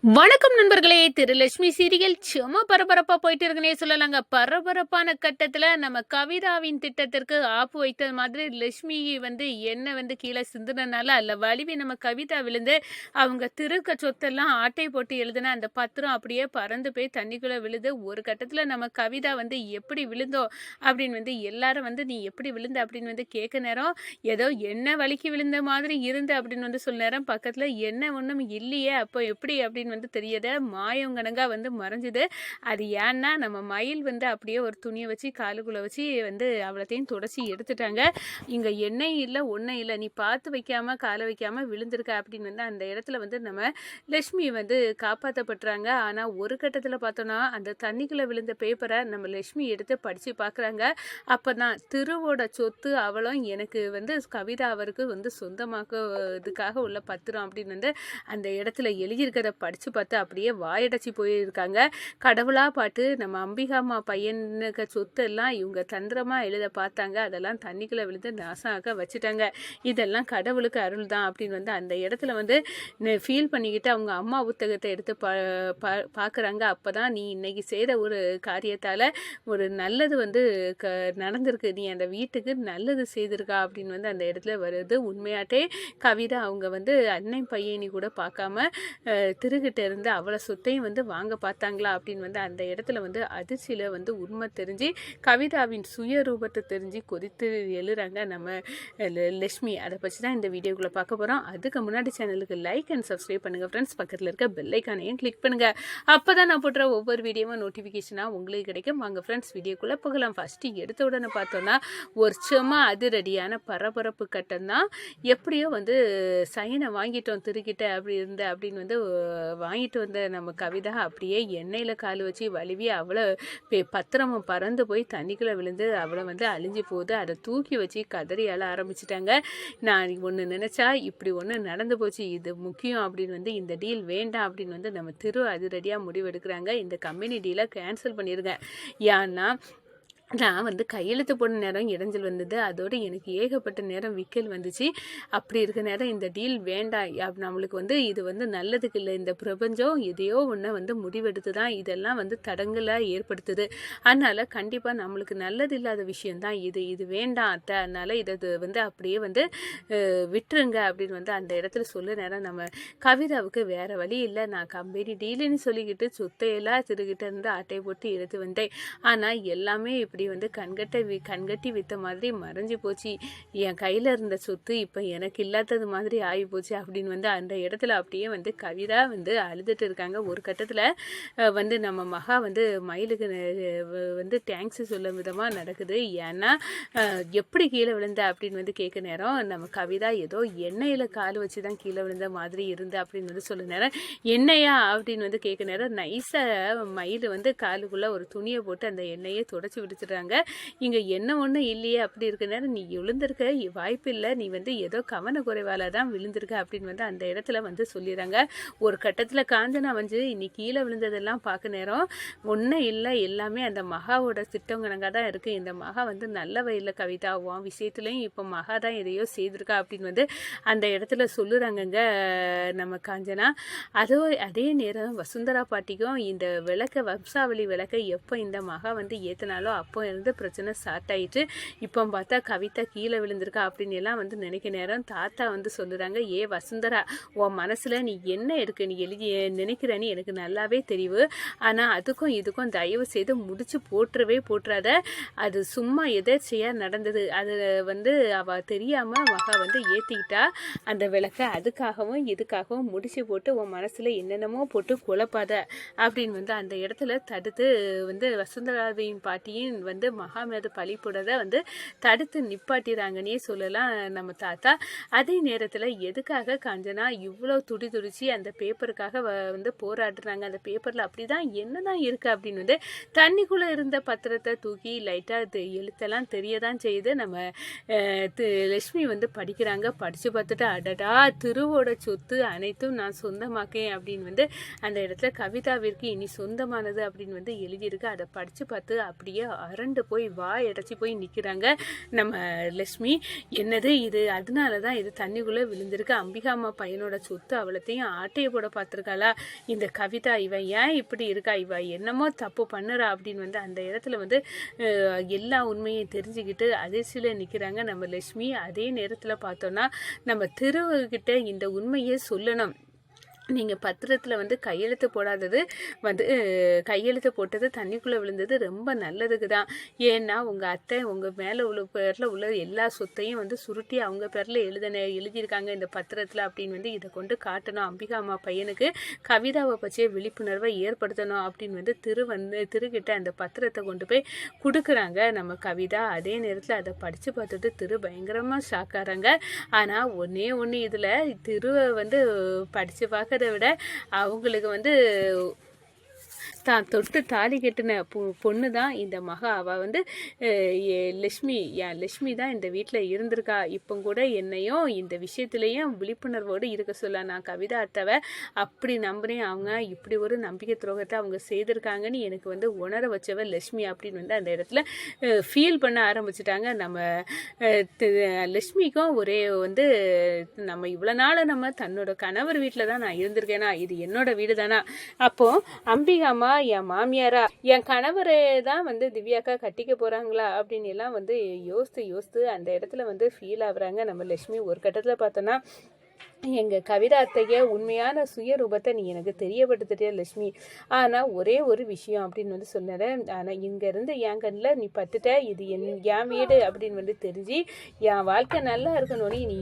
வணக்கம் நண்பர்களே. திருலட்சுமி சீரியல் சும்மா பரபரப்பா போயிட்டு இருக்குன்னே சொல்லலாங்க. பரபரப்பான கட்டத்துல நம்ம கவிதாவின் திட்டத்திற்கு ஆப்பு வைத்த மாதிரி லட்சுமி என்ன கீழே சிந்துனனால அல்ல வலிவி நம்ம கவிதா விழுந்து அவங்க திருக்க சொத்தெல்லாம் ஆட்டை போட்டு எழுதுன அந்த பத்திரம் அப்படியே பறந்து போய் தண்ணிக்குள்ள விழுது. ஒரு கட்டத்துல நம்ம கவிதா எப்படி விழுந்தோ அப்படின்னு எல்லாரும் நீ எப்படி விழுந்த அப்படின்னு கேட்க நேரம் ஏதோ என்ன வலிக்கு விழுந்த மாதிரி இருந்து அப்படின்னு சொல்ல நேரம் பக்கத்துல என்ன ஒண்ணும் இல்லையே அப்போ எப்படி அப்படின்னு தெரியத மாயங்கணங்கா மறைஞ்சுது. அது ஏன்னா நம்ம மயில் அப்படியே ஒரு துணியை வச்சு காலுக்குள்ள வச்சு அவ்வளோத்தையும் தொடச்சி எடுத்துட்டாங்க. இங்க எண்ணெய் இல்லை ஒன்றும் இல்லை, நீ பார்த்து வைக்காம காலை வைக்காம விழுந்திருக்க அப்படின்னு அந்த இடத்துல நம்ம லட்சுமி காப்பாற்றப்படுறாங்க. ஆனா ஒரு கட்டத்துல பார்த்தோம்னா அந்த தண்ணிக்குள்ள விழுந்த பேப்பரை நம்ம லட்சுமி எடுத்து படிச்சு பார்க்குறாங்க. அப்பதான் திருவோட சொத்து அவளும் எனக்கு கவிதா அவருக்கு சொந்தமாக்குறதுக்காக உள்ள பத்திரம் அப்படின்னு அந்த இடத்துல எழுதியிருக்கிறத படிச்சு பார்த்து அப்படியே வாயடைச்சி போயிருக்காங்க. கடவுளா பாட்டு நம்ம அம்பிகாமா பையனுக்கு சொத்து எல்லாம் இவங்க தந்திரமா எழுத பார்த்தாங்க. அதெல்லாம் தண்ணிக்குள்ள விழுந்து நாசமாக்க வச்சுட்டாங்க. இதெல்லாம் கடவுளுக்கு அருள் தான் அப்படின்னு அந்த இடத்துல ஃபீல் பண்ணிக்கிட்டு அவங்க அம்மா புத்தகத்தை எடுத்து பார்க்குறாங்க. அப்போதான் நீ இன்னைக்கு செய்த ஒரு காரியத்தால் ஒரு நல்லது நடந்திருக்கு, நீ அந்த வீட்டுக்கு நல்லது செய்திருக்கா அப்படின்னு அந்த இடத்துல வருது. உண்மையாட்டே கவிதா அவங்க அன்னை பையனி கூட பார்க்காம திருகிட்ட இருந்து அவ்வளோ சொத்தையும் வாங்க பார்த்தாங்களா அப்படின்னு அந்த இடத்துல அதிர்ச்சியில் உண்மை தெரிஞ்சு கவிதாவின் சுய ரூபத்தை தெரிஞ்சு கொதித்து எழுறாங்க நம்ம லட்சுமி. அதை பற்றி தான் இந்த வீடியோக்குள்ளே பார்க்க போகிறோம். அதுக்கு முன்னாடி சேனலுக்கு லைக் அண்ட் சப்ஸ்கிரைப் பண்ணுங்கள் ஃப்ரெண்ட்ஸ். பக்கத்தில் இருக்க பெல் ஐக்கானையும் கிளிக் பண்ணுங்கள். அப்போ தான் நான் போடுற ஒவ்வொரு வீடியோவும் நோட்டிஃபிகேஷனாக உங்களுக்கு கிடைக்கும். வாங்க ஃப்ரெண்ட்ஸ் வீடியோக்குள்ளே போகலாம். ஃபஸ்ட்டு எடுத்த உடனே பார்த்தோன்னா ஒரு சும்மா அதிரடியான பரபரப்பு கட்டம் தான். எப்படியோ சைனை வாங்கிட்டோம் திருக்கிட்ட அப்படின்னு வாங்கிட்டு வந்த நம்ம கவிதா அப்படியே எண்ணெயில் கால் வச்சு வலிவி அவ்வளோ பத்திரமும் பறந்து போய் தண்ணிக்குள்ளே விழுந்து அவ்வளோ அழிஞ்சு போகுது. அதை தூக்கி வச்சு கதறி அழ ஆரம்பிச்சிட்டாங்க. நான் ஒன்று நினச்சா இப்படி ஒன்று நடந்து போச்சு, இது முக்கியம் அப்படின்னு இந்த டீல் வேண்டாம் அப்படின்னு நம்ம அதிரடியாக முடிவெடுக்கிறாங்க. இந்த கம்பெனி டீலை கேன்சல் பண்ணிடுங்க. ஏன்னா நான் கையெழுத்து போன நேரம் இடைஞ்சல் வந்தது, அதோடு எனக்கு ஏகப்பட்ட நேரம் விக்கல் வந்துச்சு. அப்படி இருக்க நேரம் இந்த டீல் வேண்டாம், நம்மளுக்கு இது நல்லதுக்கு இல்லை. இந்த பிரபஞ்சம் எதையோ ஒன்று முடிவெடுத்து தான் இதெல்லாம் தடங்கலாக ஏற்படுத்துது. அதனால் கண்டிப்பாக நம்மளுக்கு நல்லது இல்லாத விஷயந்தான் இது வேண்டாம் அத்தை, அதனால் இதை அப்படியே விட்டுருங்க அப்படின்னு அந்த இடத்துல சொல்ல நேரம் நம்ம கவிதாவுக்கு வேறு வழி இல்லை. நான் கம்பெனி டீலுன்னு சொல்லிக்கிட்டு சொத்தையெல்லாம் திருகிட்ட இருந்து ஆட்டை போட்டு எடுத்து வந்தேன். ஆனால் எல்லாமே இப்படி கண்கட்டி வித்த மாதிரி மறைஞ்சு போச்சு. என் கையில் இருந்த சொத்து இப்போ எனக்கு இல்லாதது மாதிரி ஆகி போச்சு அப்படின்னு அந்த இடத்துல அப்படியே கவிதா அழுதுட்டு இருக்காங்க. ஒரு கட்டத்தில் நம்ம மகா மயிலுக்கு தேங்க்ஸ் சொல்ல விதமாக நடக்குது. ஏன்னா எப்படி கீழே விழுந்த அப்படின்னு கேட்க நேரம் நம்ம கவிதா ஏதோ எண்ணெயில் கால் வச்சு தான் கீழே விழுந்த மாதிரி இருந்து அப்படின்னு சொல்ல நேரம் எண்ணெயா அப்படின்னு கேட்க நேரம் நைஸாக மயில் காலுக்குள்ளே ஒரு துணியை போட்டு அந்த எண்ணெயை தொடச்சி விடுச்சு. இங்க என்ன ஒண்ணு இல்லையே, அப்படி இருக்க நேரம் நீ விழுந்திருக்க வாய்ப்பு இல்லை, நீ ஏதோ கவனக்குறைவால தான் விழுந்திருக்க அப்படின்னு அந்த இடத்துல சொல்லிடுறாங்க. ஒரு கட்டத்துல காஞ்சனா நீ கீழே விழுந்ததெல்லாம் பார்க்க நேரம் ஒன்றும் இல்லை, எல்லாமே அந்த மகாவோட திட்டங்கனங்க தான் இருக்கு. இந்த மகா நல்ல வயலில் கவிதாவும் விஷயத்துலையும் இப்போ மகா தான் எதையோ செய்திருக்கா அப்படின்னு அந்த இடத்துல சொல்லுறாங்கங்க நம்ம காஞ்சனா. அதே நேரம் வசுந்தரா பாட்டிக்கும் இந்த விளக்க வம்சாவளி விளக்க எப்போ இந்த மகா ஏற்றினாலோ அப்போ இருந்து பிரச்சனை ஸ்டார்ட் ஆயிட்டு இப்போ பார்த்தா கவிதா கீழே விழுந்திருக்கா அப்படின்னு எல்லாம் நினைக்க நேரம் தாத்தா சொல்லுறாங்க, ஏ வசுந்தரா, உன் மனசுல நீ என்ன இருக்கு, நீ நினைக்கிறன்னு எனக்கு நல்லாவே தெரியும். ஆனா அதுக்கும் இதுக்கும் தயவு செய்து முடிச்சு போட்டுறாத. அது சும்மா எதேர்ச்சையா நடந்தது. அது அவ தெரியாம மகா ஏத்திக்கிட்டா அந்த விளக்க, அதுக்காகவும் இதுக்காகவும் முடிச்சு போட்டு உன் மனசுல என்னென்னமோ போட்டு குழப்பாத அப்படின்னு அந்த இடத்துல தடுத்து வசுந்தராவின் பாட்டியின் மகா மீது பழி போடுறத தடுத்து நிப்பாட்டிறாங்கன்னே சொல்லலாம் நம்ம தாத்தா. அதே நேரத்தில் எதுக்காக காஞ்சனா இவ்வளோ துடிச்சு அந்த பேப்பருக்காக போராடுறாங்க. அந்த பேப்பரில் அப்படிதான் என்னதான் இருக்கு அப்படின்னு தண்ணிக்குள்ளே இருந்த பத்திரத்தை தூக்கி லைட்டாக எழுத்தெல்லாம் தெரியதான் செய்யுது. நம்ம லட்சுமி படிக்கிறாங்க. படித்து பார்த்துட்டு அடடா திருவோட சொத்து அனைத்தும் நான் சொந்தமாக்கேன் அப்படின்னு அந்த இடத்துல கவிதாவிற்கு இனி சொந்தமானது அப்படின்னு எழுதியிருக்கு. அதை படித்து பார்த்து அப்படியே மிரண்டு போய் வாய் அடைச்சி போய் நிற்கிறாங்க நம்ம லட்சுமி. என்னது இது, அதனால தான் இது தண்ணிக்குள்ளே விழுந்திருக்கு. அம்பிகாம்மா பையனோட சொத்து அவ்வளோத்தையும் ஆட்டையை போட பார்த்துருக்காளா இந்த கவிதா? இவன் ஏன் இப்படி இருக்கா, இவ என்னமோ தப்பு பண்ணுறா அப்படின்னு வந்து அந்த இடத்துல வந்து எல்லா உண்மையும் தெரிஞ்சுக்கிட்டு அதிர்ச்சியில் நிற்கிறாங்க நம்ம லட்சுமி. அதே நேரத்தில் பார்த்தோன்னா நம்ம திருவுக்கிட்ட இந்த உண்மையை சொல்லணும். நீங்கள் பத்திரத்தில் வந்து கையெழுத்து போடாதது வந்து கையெழுத்து போட்டது தண்ணிக்குள்ளே விழுந்தது ரொம்ப நல்லதுக்கு தான். ஏன்னா உங்கள் அத்தை உங்கள் மேலே உள்ள பேரில் உள்ள எல்லா சொத்தையும் வந்து சுருட்டி அவங்க பேரில் எழுதியிருக்காங்க இந்த பத்திரத்தில் அப்படின்னு வந்து இதை கொண்டு காட்டணும். அம்பிகாம்மா பையனுக்கு கவிதாவை பற்றிய விழிப்புணர்வை ஏற்படுத்தணும் அப்படின்னு வந்து திருக்கிட்ட அந்த பத்திரத்தை கொண்டு போய் கொடுக்குறாங்க நம்ம கவிதா. அதே நேரத்தில் அதை படித்து பார்த்துட்டு திரு பயங்கரமாக ஷாக்காகிறாங்க. ஆனால் ஒன்று இதில் திருவை வந்து படித்து பார்க்க விட அவங்களுக்கு வந்து தான் தொட்டு தாலி கட்டின பொண்ணு தான் இந்த மகா. அவள் வந்து லட்சுமி தான் இந்த வீட்டில் இருந்திருக்கா. இப்போ கூட என்னையும் இந்த விஷயத்துலேயும் விழிப்புணர்வோடு இருக்க சொல்ல நான் கவிதா அத்தவை அப்படி நம்புகிறேன். அவங்க இப்படி ஒரு நம்பிக்கை துரோகத்தை அவங்க செய்திருக்காங்கன்னு எனக்கு வந்து உணர வச்சவ லட்சுமி அப்படின்னு வந்து அந்த இடத்துல ஃபீல் பண்ண ஆரம்பிச்சிட்டாங்க. நம்ம லட்சுமிக்கும் ஒரே வந்து நம்ம இவ்வளோ நாள் நம்ம தன்னோட கணவர் வீட்டில் தான் நான் இருந்திருக்கேனா, இது என்னோட வீடு தானா, அப்போது அம்பிகாம்மா என் மாமியாரா என் கணவரே தான் வந்து திவ்யாக்கா கட்டிக்க போகிறாங்களா அப்படின்னு எல்லாம் வந்து யோசித்து அந்த இடத்துல வந்து ஃபீல் ஆகுறாங்க நம்ம லட்சுமி. ஒரு கட்டத்தில் பார்த்தோன்னா எங்கள் கவிதா அத்தைய உண்மையான சுயரூபத்தை நீ எனக்கு தெரியப்படுத்திட்டே லட்சுமி. ஆனால் ஒரே ஒரு விஷயம் அப்படின்னு வந்து சொன்னேன். ஆனால் இங்கேருந்து என் கண்ணில் நீ பட்டுட்ட, இது என் வீடு அப்படின்னு வந்து தெரிஞ்சு என் வாழ்க்கை நல்லா இருக்கணும். நீ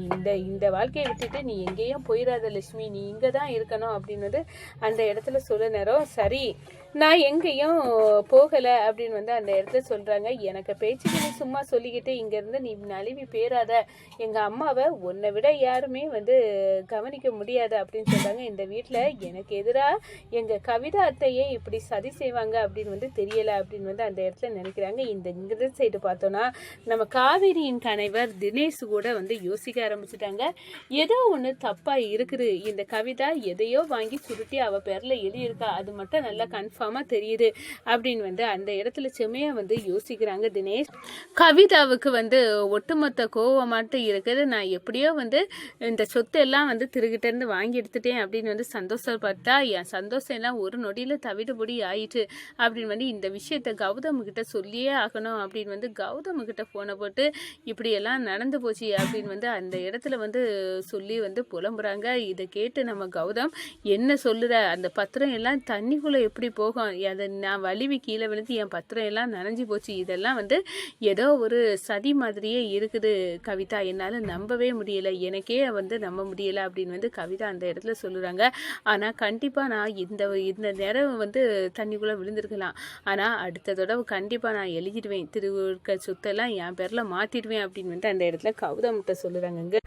இந்த வாழ்க்கையை விட்டுட்டு நீ எங்கேயும் போயிடாத லட்சுமி, நீ இங்கே தான் இருக்கணும் அப்படின்னு வந்து அந்த இடத்துல சொல்ல நேரம். சரி, நான் எங்கேயும் போகலை அப்படின்னு வந்து அந்த இடத்துல சொல்கிறாங்க. எனக்கு பேச்சுக்கு நீ சும்மா சொல்லிக்கிட்டு இங்கேருந்து நீ நழுவி பேராத, எங்கள் அம்மாவை உன்னை விட யாருமே வந்து கவனிக்க முடியாது அப்படின்னு சொல்கிறாங்க. இந்த வீட்டில் எனக்கு எதிராக எங்கள் கவிதா அத்தையே இப்படி சதி செய்வாங்க அப்படின்னு வந்து தெரியலை அப்படின்னு வந்து அந்த இடத்துல நினைக்கிறாங்க. இந்த சைடு பார்த்தோன்னா நம்ம காவேரியின் கணவர் தினேஷ் கூட வந்து யோசிக்க ஆரம்பிச்சுட்டாங்க. ஏதோ ஒன்று தப்பாக இருக்குது, இந்த கவிதா எதையோ வாங்கி சுருட்டி அவள் பேரில் எழுதியிருக்கா, அது மட்டும் நல்லா கன்ஃபார்மாக தெரியுது அப்படின்னு வந்து அந்த இடத்துல செம்மையாக வந்து யோசிக்கிறாங்க தினேஷ். கவிதாவுக்கு வந்து ஒட்டுமொத்த கோவமாட்டு இருக்குது. நான் எப்படியோ வந்து இந்த சொத்து எல்லாம் வந்து திருகிட்டேருந்து வாங்கி எடுத்துட்டேன் அப்படின்னு வந்து சந்தோஷப்பட்டா என் சந்தோஷம் எல்லாம் ஒரு நொடியில் தவிடுபடி ஆயிட்டு அப்படின்னு வந்து இந்த விஷயத்த கௌதம்கிட்ட சொல்லியே ஆகணும் அப்படின்னு வந்து கௌதம்கிட்ட ஃபோனை போட்டு இப்படியெல்லாம் நடந்து போச்சு அப்படின்னு வந்து அந்த இடத்துல வந்து சொல்லி வந்து புலம்புறாங்க. இதை கேட்டு நம்ம கௌதம் என்ன சொல்லுற, அந்த பத்திரம் எல்லாம் தண்ணிக்குள்ளே எப்படி போகும், அதை நான் வலிவி கீழே விழுந்து என் பத்திரம் எல்லாம் நனைஞ்சு போச்சு, இதெல்லாம் வந்து ஏதோ ஒரு சதி மாதிரியே இருக்குது கவிதா, என்னால் நம்பவே முடியலை, எனக்கே வந்து நம்ப முடியலை அப்படின்னு வந்து கவிதா அந்த இடத்துல சொல்லுறாங்க. ஆனால் கண்டிப்பாக நான் இந்த நேரம் வந்து தண்ணிக்குள்ளே விழுந்திருக்கலாம், ஆனால் அடுத்த தடவை கண்டிப்பாக நான் எழுதிடுவேன், திருவுருக்க சொத்தெல்லாம் என் பேரில் மாற்றிடுவேன் அப்படின்னு வந்து அந்த இடத்துல கௌதம்கிட்ட சொல்லுறாங்க.